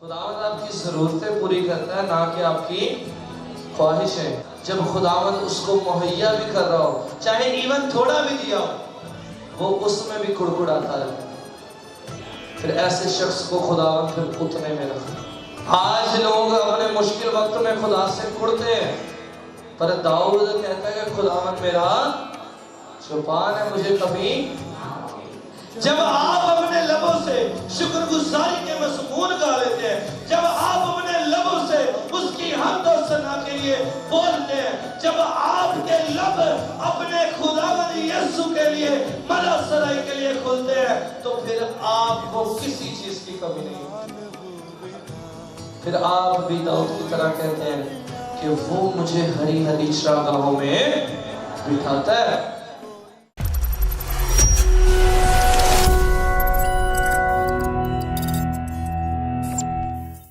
खुदावंद आपकी जरूरतें पूरी करता है, ना कि आपकी ख्वाहिशें। जब खुदावंद उसको मुहैया भी कर रहा हो, चाहे इवन थोड़ा भी दिया हो, वो उसमें भी कुड़कुड़ाता है, फिर ऐसे शख्स को खुदावंद फिर उतने में रखता। आज लोग अपने मुश्किल वक्त में खुदा से कुड़ते हैं, पर दाऊद कहता है कि खुदावंद मेरा चौपान है, मुझे कभी। जब आप अपने लबों से शुक्रगुजारी के मज़मून गा लेते हैं, जब आप अपने लबों से उसकी हम्द और सना के लिए बोलते हैं, जब आपके लब अपने खुदावंद यीशु के लिए मदद सराई के लिए खुलते हैं, तो फिर आपको किसी चीज की कमी नहीं होती। फिर आप भी दाऊद की तरह कहते हैं कि वो मुझे हरी हरी चरागाहों में बिठाता है।